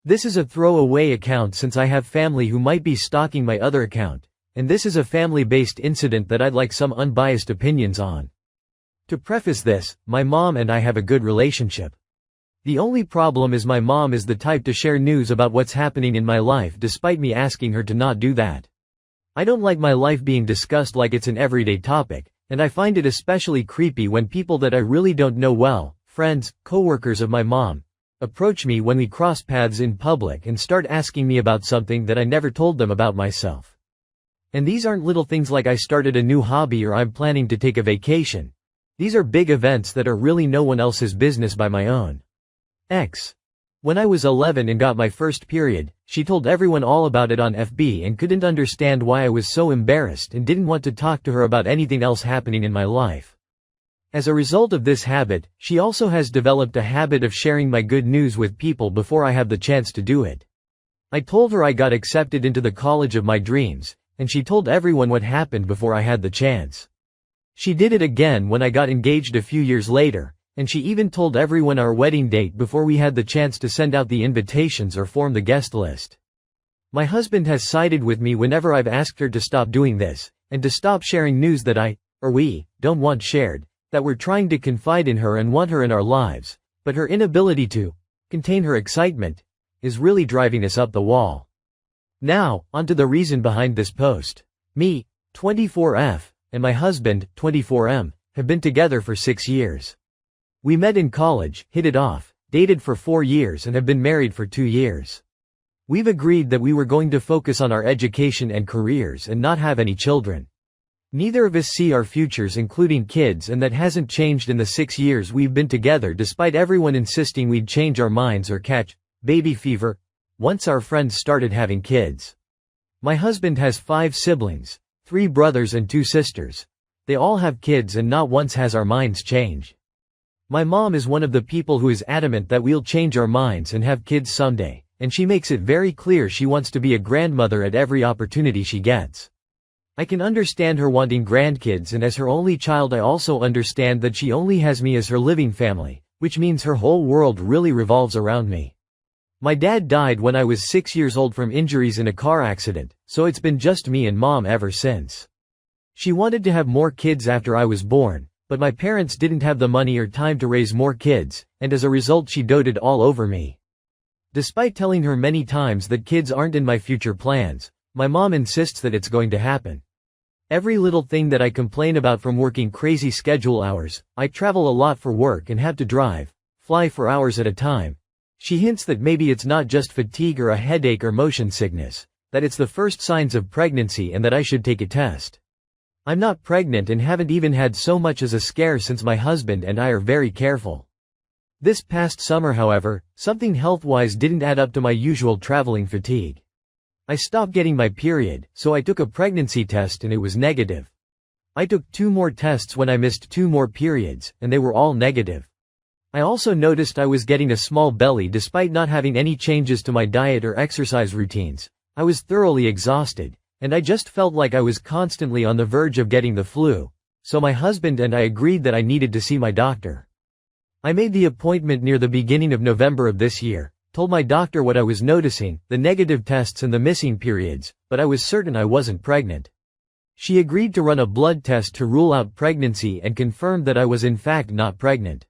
This is a throwaway account since I have family who might be stalking my other account, and this is a family-based incident that I'd like some unbiased opinions on. To preface this, my mom and I have a good relationship. The only problem is my mom is the type to share news about what's happening in my life despite me asking her to not do that. I don't like my life being discussed like it's an everyday topic, and I find it especially creepy when people that I really don't know well, friends, coworkers of my mom, approach me when we cross paths in public and start asking me about something that I never told them about myself. And these aren't little things like I started a new hobby or I'm planning to take a vacation. These are big events that are really no one else's business by my own. When I was 11 and got my first period, she told everyone all about it on FB and couldn't understand why I was so embarrassed and didn't want to talk to her about anything else happening in my life. As a result of this habit, she also has developed a habit of sharing my good news with people before I have the chance to do it. I told her I got accepted into the college of my dreams, and she told everyone what happened before I had the chance. She did it again when I got engaged a few years later, and she even told everyone our wedding date before we had the chance to send out the invitations or form the guest list. My husband has sided with me whenever I've asked her to stop doing this, and to stop sharing news that we don't want shared, that we're trying to confide in her and want her in our lives, but her inability to contain her excitement is really driving us up the wall. Now, onto the reason behind this post. Me, 24F, and my husband, 24M, have been together for 6 years. We met in college, hit it off, dated for 4 years and have been married for 2 years. We've agreed that we were going to focus on our education and careers and not have any children. Neither of us see our futures including kids, and that hasn't changed in the 6 years we've been together despite everyone insisting we'd change our minds or catch baby fever once our friends started having kids. My husband has 5 siblings, 3 brothers and 2 sisters. They all have kids and not once has our minds changed. My mom is one of the people who is adamant that we'll change our minds and have kids someday, and she makes it very clear she wants to be a grandmother at every opportunity she gets. I can understand her wanting grandkids, and as her only child I also understand that she only has me as her living family, which means her whole world really revolves around me. My dad died when I was 6 years old from injuries in a car accident, so it's been just me and mom ever since. She wanted to have more kids after I was born, but my parents didn't have the money or time to raise more kids, and as a result she doted all over me. Despite telling her many times that kids aren't in my future plans, my mom insists that it's going to happen. Every little thing that I complain about, from working crazy schedule hours, I travel a lot for work and have to fly for hours at a time. She hints that maybe it's not just fatigue or a headache or motion sickness, that it's the first signs of pregnancy and that I should take a test. I'm not pregnant and haven't even had so much as a scare since my husband and I are very careful. This past summer, however, something health-wise didn't add up to my usual traveling fatigue. I stopped getting my period, so I took a pregnancy test and it was negative. I took 2 more tests when I missed 2 more periods, and they were all negative. I also noticed I was getting a small belly despite not having any changes to my diet or exercise routines. I was thoroughly exhausted, and I just felt like I was constantly on the verge of getting the flu, so my husband and I agreed that I needed to see my doctor. I made the appointment near the beginning of November of this year, told my doctor what I was noticing, the negative tests and the missing periods, but I was certain I wasn't pregnant. She agreed to run a blood test to rule out pregnancy and confirmed that I was in fact not pregnant.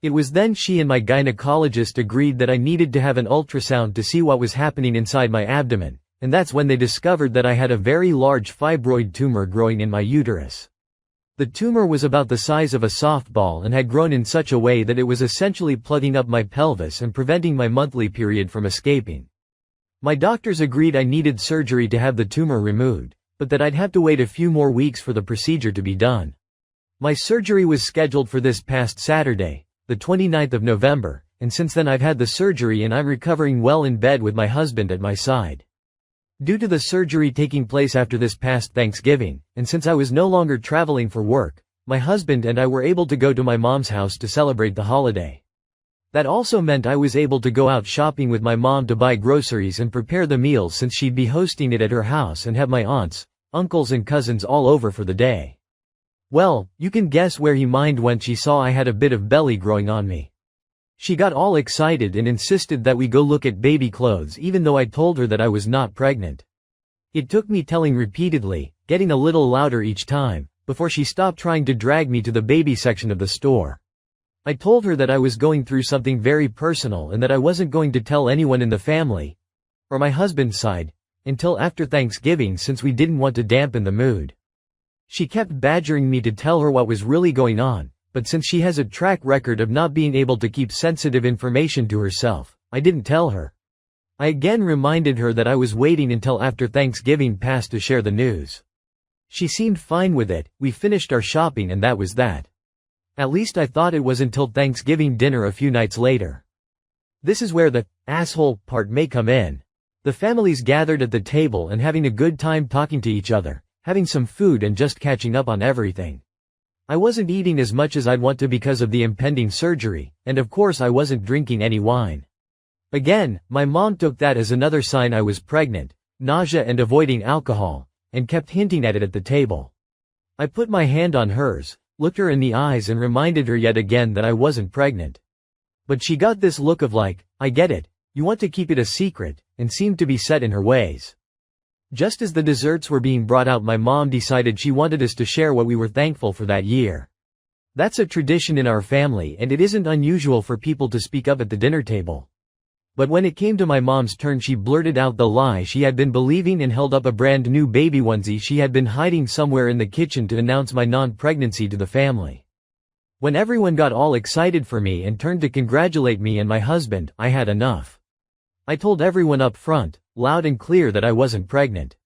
It was then she and my gynecologist agreed that I needed to have an ultrasound to see what was happening inside my abdomen, and that's when they discovered that I had a very large fibroid tumor growing in my uterus. The tumor was about the size of a softball and had grown in such a way that it was essentially plugging up my pelvis and preventing my monthly period from escaping. My doctors agreed I needed surgery to have the tumor removed, but that I'd have to wait a few more weeks for the procedure to be done. My surgery was scheduled for this past Saturday, the 29th of November, and since then I've had the surgery and I'm recovering well in bed with my husband at my side. Due to the surgery taking place after this past Thanksgiving, and since I was no longer traveling for work, my husband and I were able to go to my mom's house to celebrate the holiday. That also meant I was able to go out shopping with my mom to buy groceries and prepare the meals since she'd be hosting it at her house and have my aunts, uncles and cousins all over for the day. Well, you can guess where her mind went when she saw I had a bit of belly growing on me. She got all excited and insisted that we go look at baby clothes even though I told her that I was not pregnant. It took me telling repeatedly, getting a little louder each time, before she stopped trying to drag me to the baby section of the store. I told her that I was going through something very personal and that I wasn't going to tell anyone in the family, or my husband's side, until after Thanksgiving since we didn't want to dampen the mood. She kept badgering me to tell her what was really going on, but since she has a track record of not being able to keep sensitive information to herself, I didn't tell her. I again reminded her that I was waiting until after Thanksgiving passed to share the news. She seemed fine with it. We finished our shopping and that was that. At least I thought it was until Thanksgiving dinner a few nights later. This is where the asshole part may come in. The families gathered at the table and having a good time talking to each other, having some food and just catching up on everything. I wasn't eating as much as I'd want to because of the impending surgery, and of course I wasn't drinking any wine. Again, my mom took that as another sign I was pregnant, nausea and avoiding alcohol, and kept hinting at it at the table. I put my hand on hers, looked her in the eyes and reminded her yet again that I wasn't pregnant. But she got this look of like, I get it, you want to keep it a secret, and seemed to be set in her ways. Just as the desserts were being brought out, my mom decided she wanted us to share what we were thankful for that year. That's a tradition in our family and it isn't unusual for people to speak up at the dinner table. But when it came to my mom's turn, she blurted out the lie she had been believing and held up a brand new baby onesie she had been hiding somewhere in the kitchen to announce my non-pregnancy to the family. When everyone got all excited for me and turned to congratulate me and my husband, I had enough. I told everyone up front, loud and clear, that I wasn't pregnant.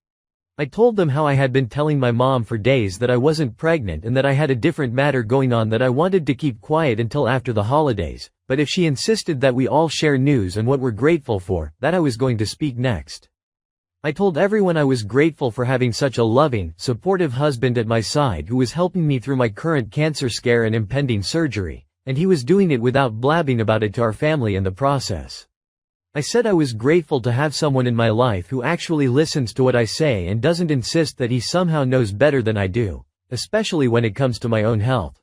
I told them how I had been telling my mom for days that I wasn't pregnant and that I had a different matter going on that I wanted to keep quiet until after the holidays, but if she insisted that we all share news and what we're grateful for, that I was going to speak next. I told everyone I was grateful for having such a loving, supportive husband at my side who was helping me through my current cancer scare and impending surgery, and he was doing it without blabbing about it to our family in the process. I said I was grateful to have someone in my life who actually listens to what I say and doesn't insist that he somehow knows better than I do, especially when it comes to my own health.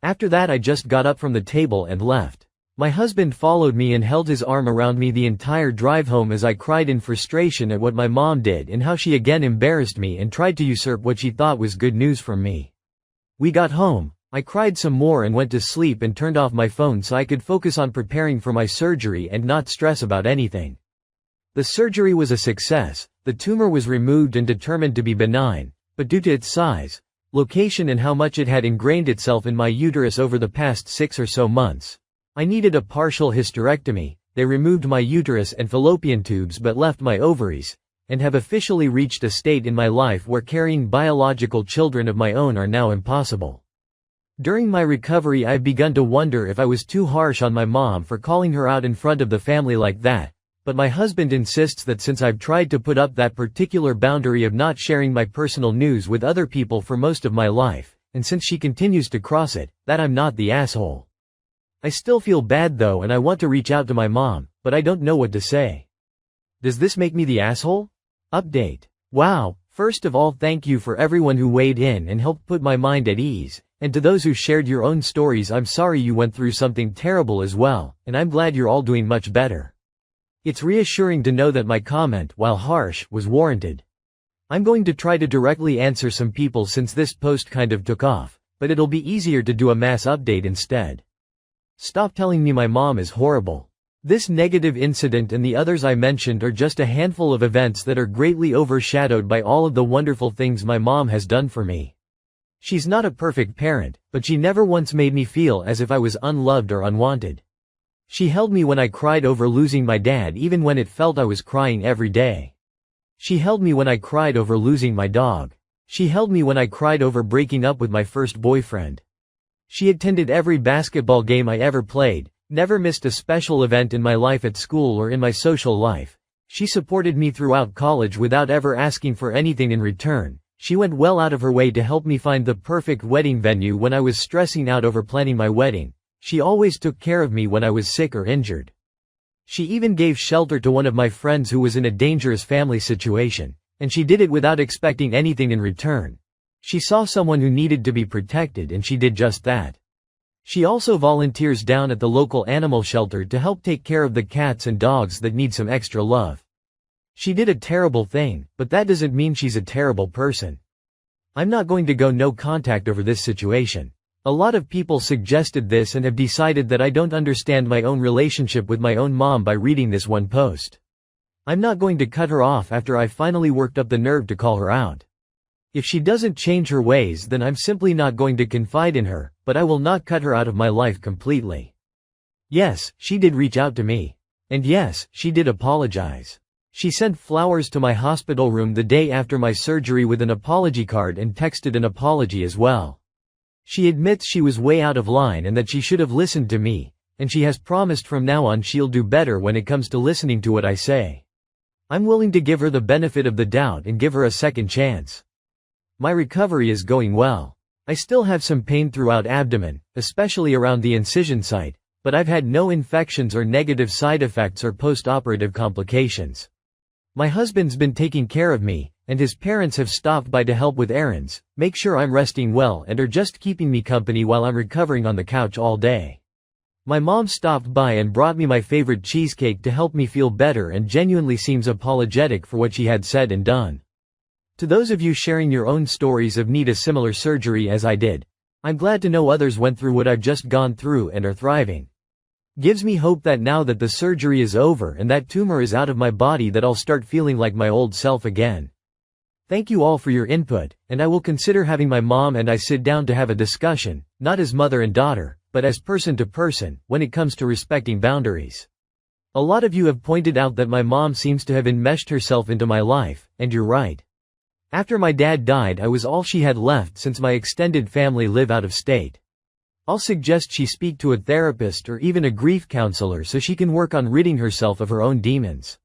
After that I just got up from the table and left. My husband followed me and held his arm around me the entire drive home as I cried in frustration at what my mom did and how she again embarrassed me and tried to usurp what she thought was good news from me. We got home. I cried some more and went to sleep and turned off my phone so I could focus on preparing for my surgery and not stress about anything. The surgery was a success. The tumor was removed and determined to be benign, but due to its size, location and how much it had ingrained itself in my uterus over the past 6 or so months, I needed a partial hysterectomy. They removed my uterus and fallopian tubes but left my ovaries, and have officially reached a state in my life where carrying biological children of my own are now impossible. During my recovery I've begun to wonder if I was too harsh on my mom for calling her out in front of the family like that, but my husband insists that since I've tried to put up that particular boundary of not sharing my personal news with other people for most of my life, and since she continues to cross it, that I'm not the asshole. I still feel bad though and I want to reach out to my mom, but I don't know what to say. Does this make me the asshole? Update. Wow, first of all thank you for everyone who weighed in and helped put my mind at ease. And to those who shared your own stories, I'm sorry you went through something terrible as well, and I'm glad you're all doing much better. It's reassuring to know that my comment, while harsh, was warranted. I'm going to try to directly answer some people since this post kind of took off, but it'll be easier to do a mass update instead. Stop telling me my mom is horrible. This negative incident and the others I mentioned are just a handful of events that are greatly overshadowed by all of the wonderful things my mom has done for me. She's not a perfect parent, but she never once made me feel as if I was unloved or unwanted. She held me when I cried over losing my dad even when it felt I was crying every day. She held me when I cried over losing my dog. She held me when I cried over breaking up with my first boyfriend. She attended every basketball game I ever played, never missed a special event in my life at school or in my social life. She supported me throughout college without ever asking for anything in return. She went well out of her way to help me find the perfect wedding venue when I was stressing out over planning my wedding. She always took care of me when I was sick or injured. She even gave shelter to one of my friends who was in a dangerous family situation, and she did it without expecting anything in return. She saw someone who needed to be protected and she did just that. She also volunteers down at the local animal shelter to help take care of the cats and dogs that need some extra love. She did a terrible thing, but that doesn't mean she's a terrible person. I'm not going to go no contact over this situation. A lot of people suggested this and have decided that I don't understand my own relationship with my own mom by reading this one post. I'm not going to cut her off after I finally worked up the nerve to call her out. If she doesn't change her ways, then I'm simply not going to confide in her, but I will not cut her out of my life completely. Yes, she did reach out to me. And yes, she did apologize. She sent flowers to my hospital room the day after my surgery with an apology card and texted an apology as well. She admits she was way out of line and that she should have listened to me, and she has promised from now on she'll do better when it comes to listening to what I say. I'm willing to give her the benefit of the doubt and give her a second chance. My recovery is going well. I still have some pain throughout abdomen, especially around the incision site, but I've had no infections or negative side effects or post-operative complications. My husband's been taking care of me, and his parents have stopped by to help with errands, make sure I'm resting well, and are just keeping me company while I'm recovering on the couch all day. My mom stopped by and brought me my favorite cheesecake to help me feel better and genuinely seems apologetic for what she had said and done. To those of you sharing your own stories of need a similar surgery as I did, I'm glad to know others went through what I've just gone through and are thriving. Gives me hope that now that the surgery is over and that tumor is out of my body that I'll start feeling like my old self again. Thank you all for your input, and I will consider having my mom and I sit down to have a discussion, not as mother and daughter, but as person to person, when it comes to respecting boundaries. A lot of you have pointed out that my mom seems to have enmeshed herself into my life, and you're right. After my dad died, I was all she had left since my extended family live out of state. I'll suggest she speak to a therapist or even a grief counselor so she can work on ridding herself of her own demons.